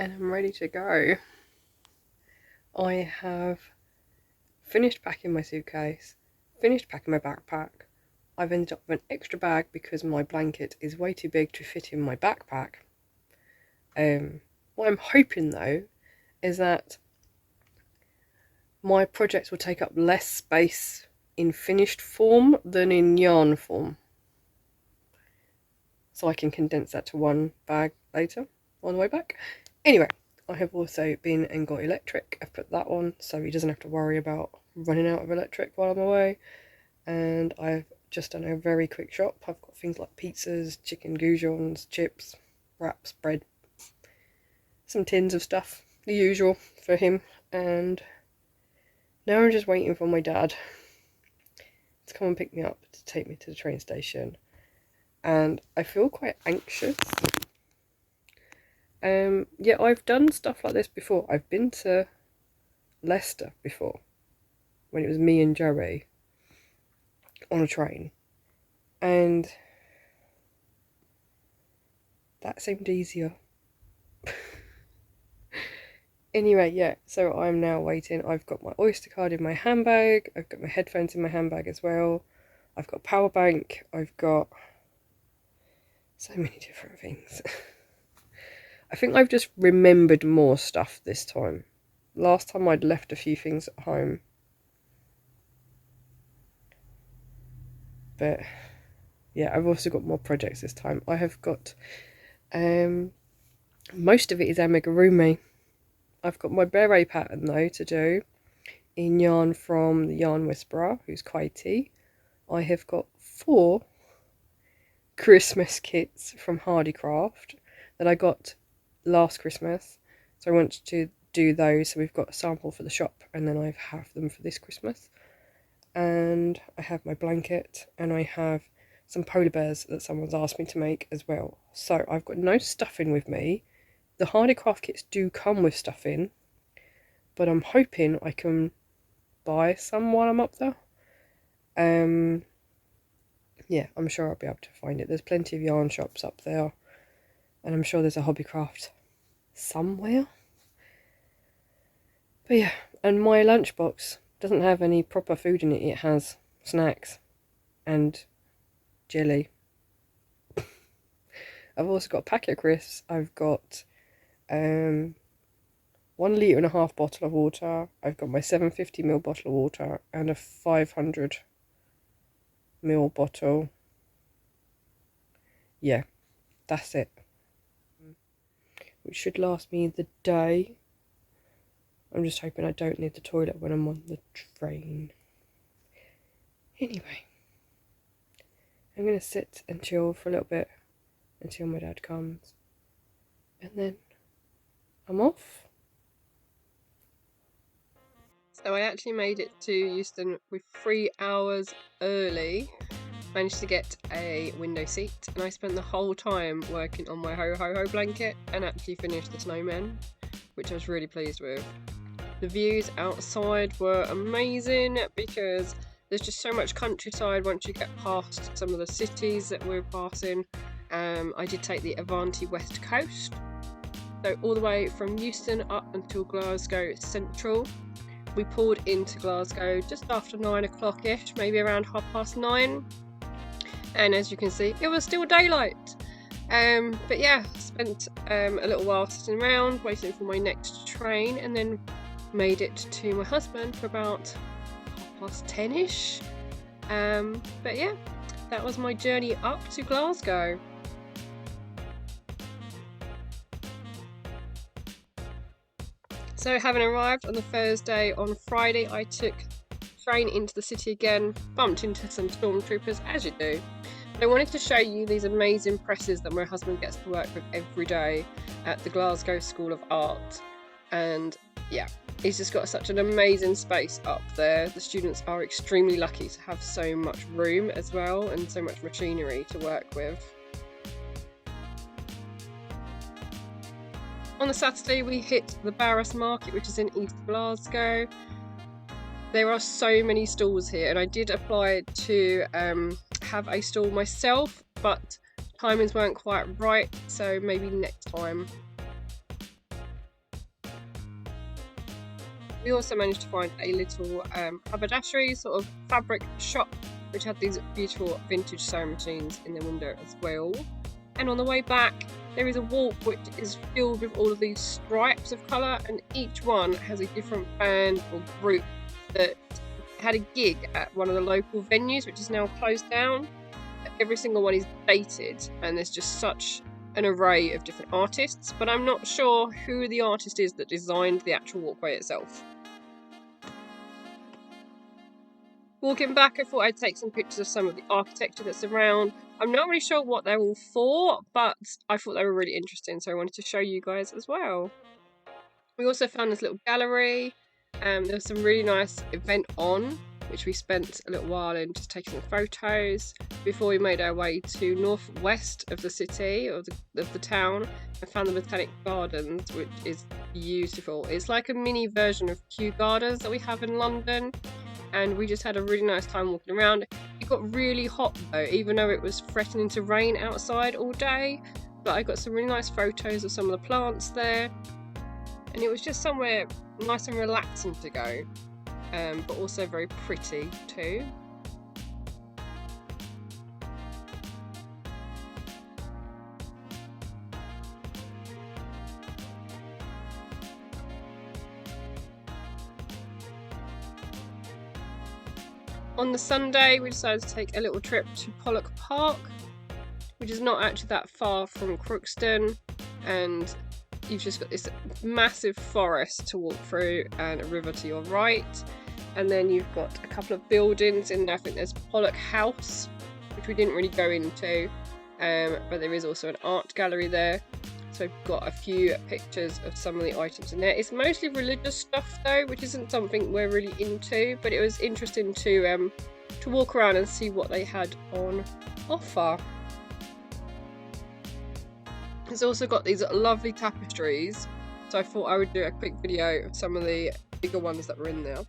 and I'm ready to go. I have finished packing my suitcase, finished packing my backpack. I've ended up with an extra bag because my blanket is way too big to fit in my backpack. What I'm hoping though is that my projects will take up less space in finished form than in yarn form. So I can condense that to one bag later on the way back. Anyway, I have also been and got electric. I've put that on so he doesn't have to worry about running out of electric while I'm away. And I've just done a very quick shop. I've got things like pizzas, chicken goujons, chips, wraps, bread, some tins of stuff, the usual for him. And now I'm just waiting for my dad to come and pick me up to take me to the train station. And I feel quite anxious. Yeah, I've done stuff like this before. I've been to Leicester before, when it was me and Joey on a train, and that seemed easier. Anyway, yeah, so I'm now waiting. I've got my Oyster card in my handbag, I've got my headphones in my handbag as well, I've got a power bank, I've got so many different things. I think I've just remembered more stuff this time. Last time I'd left a few things at home. But yeah, I've also got more projects this time. I have got most of it is amigurumi. I've got my beret pattern though to do in yarn from the Yarn Whisperer, who's Kaiti. I have got 4 Christmas kits from Hardycraft that I got last Christmas, so I wanted to do those. So we've got a sample for the shop, and then I have them for this Christmas. And I have my blanket, and I have some polar bears that someone's asked me to make as well. So I've got no stuffing with me. The Hardycraft kits do come with stuffing, but I'm hoping I can buy some while I'm up there. Yeah, I'm sure I'll be able to find it. There's plenty of yarn shops up there, and I'm sure there's a Hobbycraft somewhere. But yeah, and my lunchbox doesn't have any proper food in it. It has snacks and jelly. I've also got a packet of crisps. I've got 1.5 litre bottle of water. I've got my 750ml bottle of water and a 500ml bottle. Yeah, that's it. Which should last me the day. I'm just hoping I don't need the toilet when I'm on the train. Anyway, I'm going to sit and chill for a little bit until my dad comes. And then I'm off. So I actually made it to Euston with 3 hours early. Managed to get a window seat, and I spent the whole time working on my ho ho ho blanket and actually finished the snowman, which I was really pleased with. The views outside were amazing because there's just so much countryside once you get past some of the cities that we're passing. I did take the Avanti West Coast, so all the way from Euston up until Glasgow Central. We pulled into Glasgow just after 9 o'clock-ish, maybe around 9:30. And as you can see, it was still daylight. But yeah, spent a little while sitting around waiting for my next train, and then made it to my husband for about 10:30ish. But yeah, that was my journey up to Glasgow. So having arrived on the Thursday, on Friday I took train into the city again, bumped into some stormtroopers, as you do. But I wanted to show you these amazing presses that my husband gets to work with every day at the Glasgow School of Art. And yeah, he's just got such an amazing space up there. The students are extremely lucky to have so much room as well, and so much machinery to work with. On the Saturday we hit the Barras Market, which is in East Glasgow. There are so many stalls here, and I did apply to have a stall myself, but timings weren't quite right, so maybe next time. we also managed to find a little haberdashery sort of fabric shop, which had these beautiful vintage sewing machines in the window as well. And on the way back, there is a walk which is filled with all of these stripes of colour, and each one has a different band or group that had a gig at one of the local venues, which is now closed down. Every single one is dated, and there's just such an array of different artists, but I'm not sure who the artist is that designed the actual walkway itself. Walking back, I thought I'd take some pictures of some of the architecture that's around. I'm not really sure what they're all for, but I thought they were really interesting, so I wanted to show you guys as well. We also found this little gallery. There was some really nice event on, which we spent a little while in just taking some photos before we made our way to northwest of the city, of the town, and found the Botanic Gardens, which is beautiful. It's like a mini version of Kew Gardens that we have in London, and we just had a really nice time walking around. It got really hot though, even though it was threatening to rain outside all day, but I got some really nice photos of some of the plants there, and it was just somewhere nice and relaxing to go. But also very pretty too. On the Sunday, we decided to take a little trip to Pollock Park, which is not actually that far from Crookston, and you've just got this massive forest to walk through and a river to your right. And then you've got a couple of buildings in there. I think there's Pollock House, which we didn't really go into, but there is also an art gallery there. So I've got a few pictures of some of the items in there. It's mostly religious stuff though, which isn't something we're really into, but it was interesting to walk around and see what they had on offer. It's also got these lovely tapestries, so I thought I would do a quick video of some of the bigger ones that were in there,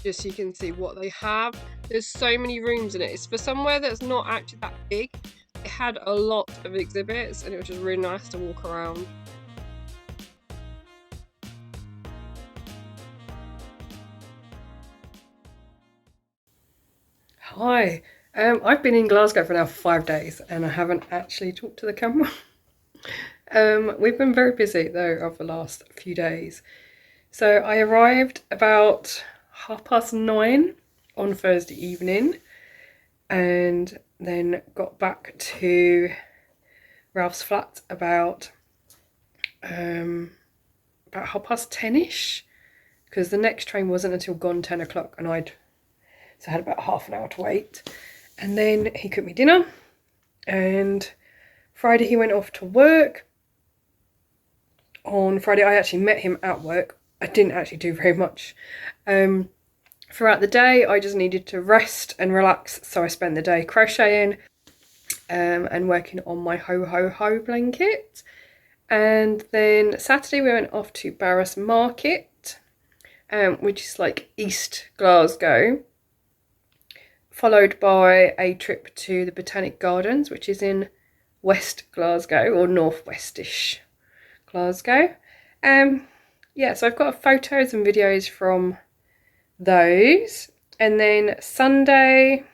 just so you can see what they have. There's so many rooms in it. It's for somewhere that's not actually that big. It had a lot of exhibits, and it was just really nice to walk around. Hi, I've been in Glasgow for now 5 days, and I haven't actually talked to the camera. We've been very busy though over the last few days. So I arrived about 9:30 on Thursday evening, and then got back to Ralph's flat about 10:30ish, because the next train wasn't until gone 10 o'clock, and I had about half an hour to wait. And then he cooked me dinner, and Friday he went off to work. On Friday I actually met him at work. I didn't actually do very much. Throughout the day I just needed to rest and relax, so I spent the day crocheting and working on my ho ho ho blanket. And then Saturday we went off to Barras Market, which is like East Glasgow, followed by a trip to the Botanic Gardens, which is in West Glasgow, or northwestish Glasgow. Yeah, so I've got photos and videos from those. And then Sunday,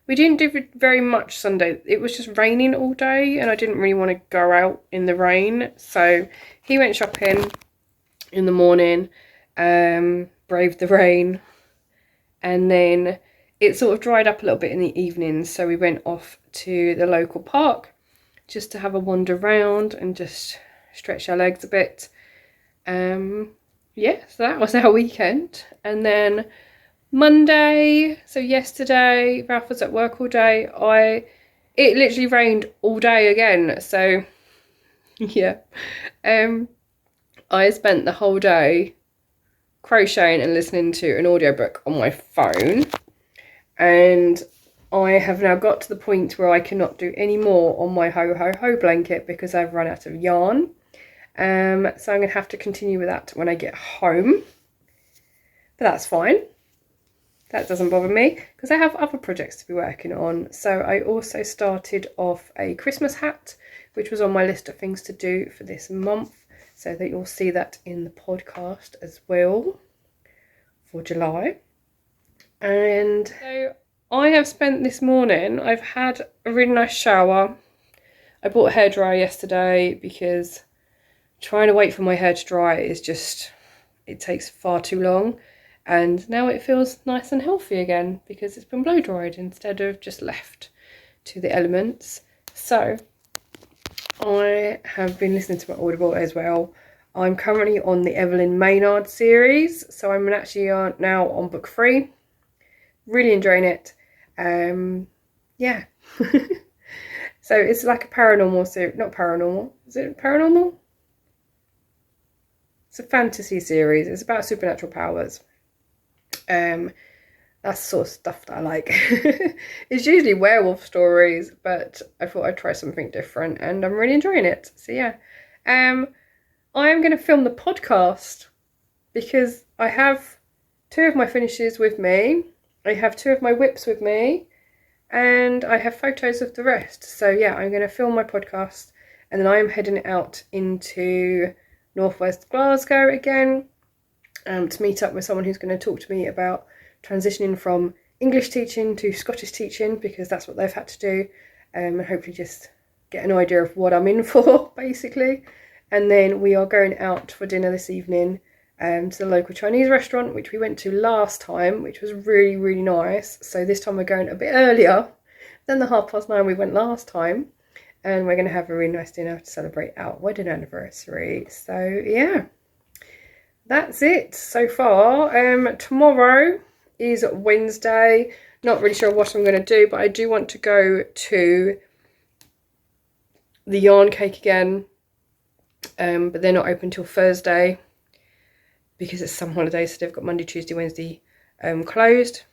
we didn't do very much Sunday. It was just raining all day, and I didn't really want to go out in the rain. So he went shopping in the morning, braved the rain, and then it sort of dried up a little bit in the evening, so we went off to the local park just to have a wander around and just stretch our legs a bit. Yeah, so that was our weekend. And then Monday, so yesterday, Ralph was at work all day. It literally rained all day again, so yeah. I spent the whole day crocheting and listening to an audiobook on my phone, and I have now got to the point where I cannot do any more on my ho ho ho blanket because I've run out of yarn. So I'm going to have to continue with that when I get home, but that's fine. That doesn't bother me because I have other projects to be working on. So I also started off a Christmas hat, which was on my list of things to do for this month. so that you'll see that in the podcast as well for July. And so I have spent this morning, I've had a really nice shower. I bought a hairdryer yesterday because trying to wait for my hair to dry is just, it takes far too long. And now it feels nice and healthy again because it's been blow dried instead of just left to the elements. So I have been listening to my Audible as well. I'm currently on the Evelyn Maynard series, so I'm actually now on book 3. Really enjoying it. Yeah. So it's like a paranormal series. Not paranormal. Is it paranormal? It's a fantasy series. It's about supernatural powers. That's the sort of stuff that I like. It's usually werewolf stories, but I thought I'd try something different, and I'm really enjoying it. So yeah, I am going to film the podcast because I have 2 of my finishes with me. I have 2 of my whips with me, and I have photos of the rest. So yeah, I'm going to film my podcast, and then I am heading out into northwest Glasgow again to meet up with someone who's going to talk to me about transitioning from English teaching to Scottish teaching, because that's what they've had to do, and hopefully just get an idea of what I'm in for, basically. And then we are going out for dinner this evening to the local Chinese restaurant, which we went to last time, which was really, really nice. So this time we're going a bit earlier than the 9:30 we went last time. And we're going to have a really nice dinner to celebrate our wedding anniversary. So yeah, that's it so far. Tomorrow is Wednesday. Not really sure what I'm going to do, but I do want to go to the yarn cake again. But they're not open till Thursday because it's some holiday, so they've got Monday, Tuesday, Wednesday closed.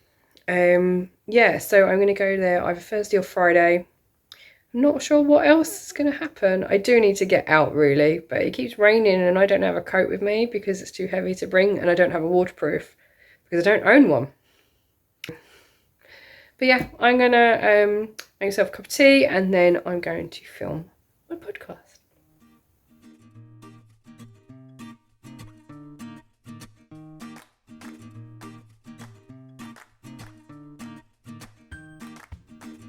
Yeah, so I'm going to go there either Thursday or Friday. I'm not sure what else is going to happen. I do need to get out really, but it keeps raining and I don't have a coat with me because it's too heavy to bring, and I don't have a waterproof because I don't own one. But yeah, I'm going to make myself a cup of tea and then I'm going to film my podcast.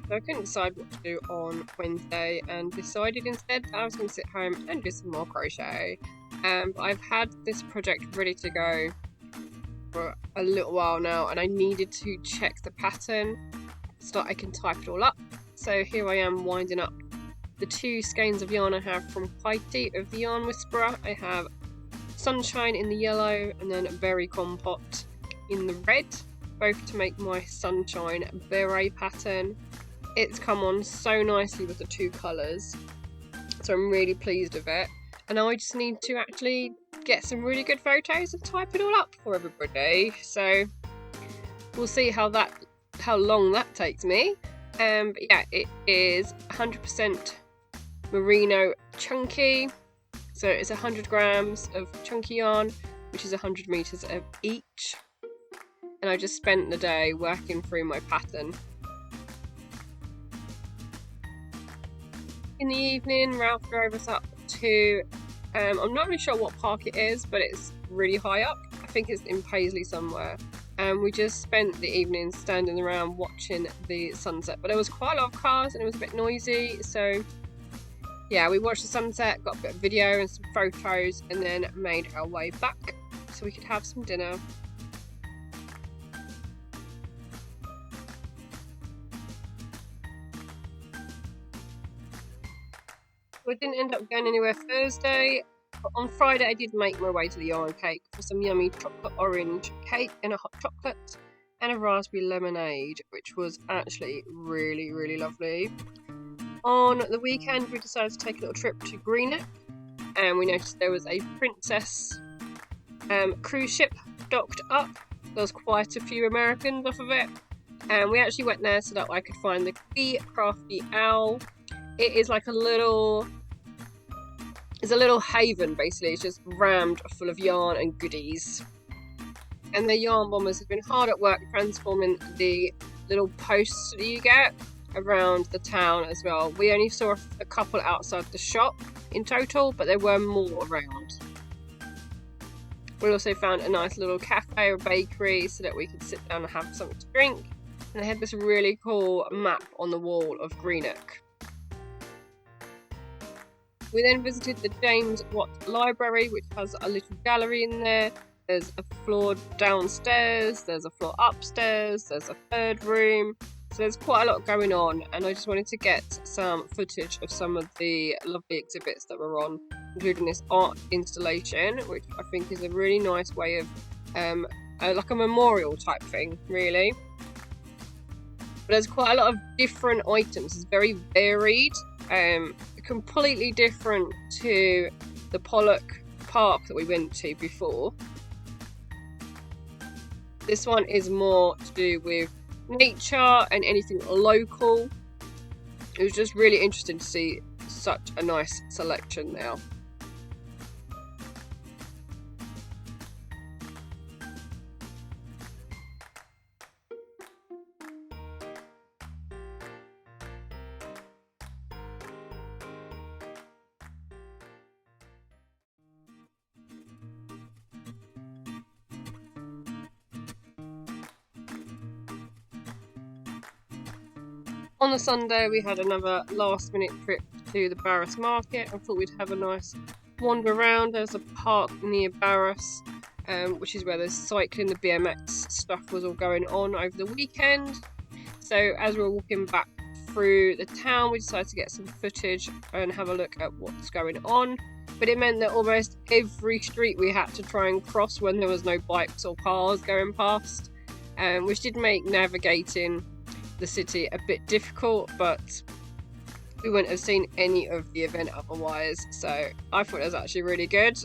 So I couldn't decide what to do on Wednesday and decided instead that I was going to sit home and do some more crochet. But I've had this project ready to go for a little while now, and I needed to check the pattern so that I can type it all up. So here I am winding up the 2 skeins of yarn I have from Whitey of the Yarn Whisperer. I have Sunshine in the yellow and then Berry Compote in the red, both to make my Sunshine beret pattern. It's come on so nicely with the 2 colours, so I'm really pleased with it. And now I just need to actually get some really good photos and type it all up for everybody. So we'll see how long that takes me. But yeah, it is 100% merino chunky, so it's 100 grams of chunky yarn, which is 100 meters of each. And I just spent the day working through my pattern. In the evening, Ralph drove us up to, I'm not really sure what park it is, but it's really high up. I think it's in Paisley somewhere. And we just spent the evening standing around watching the sunset. But there was quite a lot of cars and it was a bit noisy. So yeah, we watched the sunset, got a bit of video and some photos, and then made our way back so we could have some dinner. We didn't end up going anywhere Thursday, but on Friday I did make my way to the yarn cake for some yummy chocolate orange cake and a hot chocolate and a raspberry lemonade, which was actually really, really lovely. On the weekend we decided to take a little trip to Greenock, and we noticed there was a Princess cruise ship docked up. There was quite a few Americans off of it, and we actually went there so that I could find the Wee Crafty Owl. It is like it's a little haven basically. It's just rammed full of yarn and goodies. And the yarn bombers have been hard at work transforming the little posts that you get around the town as well. We only saw a couple outside the shop in total, but there were more around. We also found a nice little cafe or bakery so that we could sit down and have something to drink. And they had this really cool map on the wall of Greenock. We then visited the James Watt Library, which has a little gallery in there. There's a floor downstairs, there's a floor upstairs, there's a third room. So there's quite a lot going on, and I just wanted to get some footage of some of the lovely exhibits that were on, including this art installation, which I think is a really nice way of like a memorial type thing, really. But there's quite a lot of different items. It's very varied, completely different to the Pollock Park that we went to before. This one is more to do with nature and anything local. It was just really interesting to see such a nice selection now. On the Sunday, we had another last minute trip to the Barras Market. I thought we'd have a nice wander around. There's a park near Barras, which is where the cycling, the BMX stuff was all going on over the weekend. So as we were walking back through the town, we decided to get some footage and have a look at what's going on. But it meant that almost every street we had to try and cross when there was no bikes or cars going past, which did make navigating the city a bit difficult, but we wouldn't have seen any of the event otherwise, so I thought it was actually really good.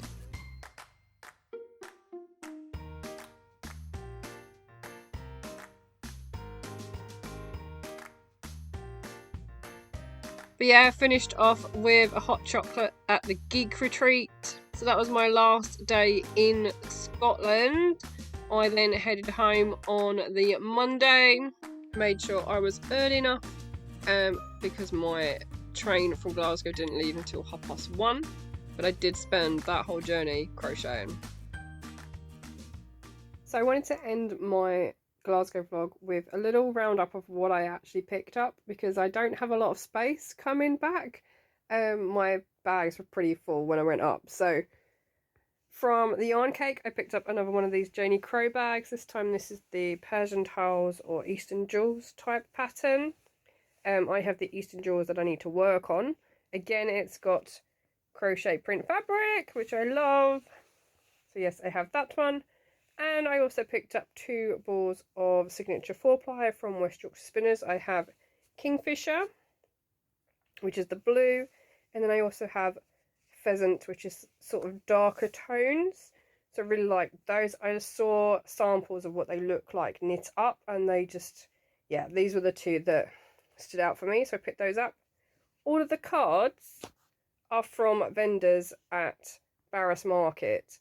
But yeah, I finished off with a hot chocolate at the Geek Retreat. So that was my last day in Scotland. I then headed home on the Monday. Made sure I was early enough because my train from Glasgow didn't leave until 1:30. But I did spend that whole journey crocheting. So I wanted to end my Glasgow vlog with a little roundup of what I actually picked up, because I don't have a lot of space coming back. My bags were pretty full when I went up. So from the yarn cake, I picked up another one of these Janie Crow bags. This time this is the Persian Tiles or Eastern Jewels type pattern. I have the Eastern Jewels that I need to work on. Again, it's got crochet print fabric, which I love. So yes, I have that one. And I also picked up 2 balls of Signature 4-ply from West Yorkshire Spinners. I have Kingfisher, which is the blue, and then I also have Pheasant, which is sort of darker tones. So I really like those. I just saw samples of what they look like knit up, and they just, yeah, these were the 2 that stood out for me, so I picked those up. All of the cards are from vendors at Barras Market.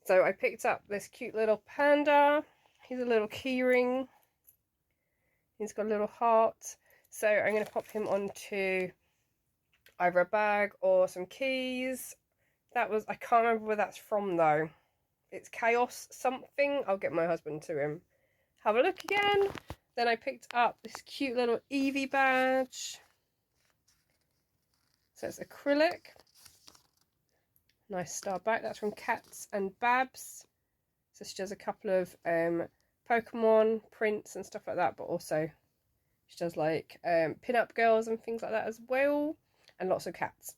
So I picked up this cute little panda. He's a little keyring. He's got a little heart. So I'm going to pop him onto either a bag or some keys. That was, I can't remember where that's from though. It's Chaos something. I'll get my husband to have a look again. Then I picked up this cute little Evie badge. So it's acrylic. Nice star back. That's from Cats and Babs. So she does a couple of Pokemon prints and stuff like that, but also she does like pin-up girls and things like that as well, and lots of cats.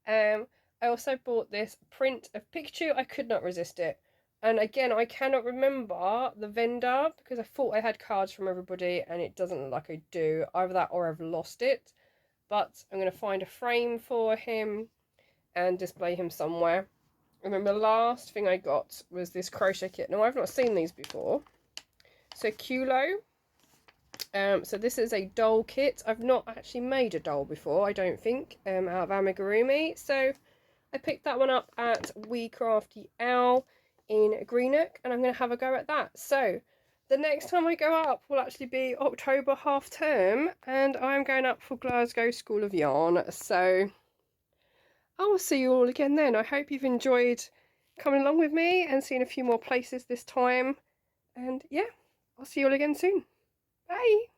I also bought this print of Pikachu. I could not resist it. And again, I cannot remember the vendor because I thought I had cards from everybody and it doesn't look like I do. Either that or I've lost it. But I'm going to find a frame for him and display him somewhere. And then the last thing I got was this crochet kit. Now, I've not seen these before. So, Kulo. So this is a doll kit. I've not actually made a doll before, I don't think, out of amigurumi. So I picked that one up at We Crafty Owl in Greenock, and I'm going to have a go at that. So the next time I go up will actually be October half term, and I'm going up for Glasgow School of Yarn. So I will see you all again then. I hope you've enjoyed coming along with me and seeing a few more places this time. And yeah, I'll see you all again soon. Bye!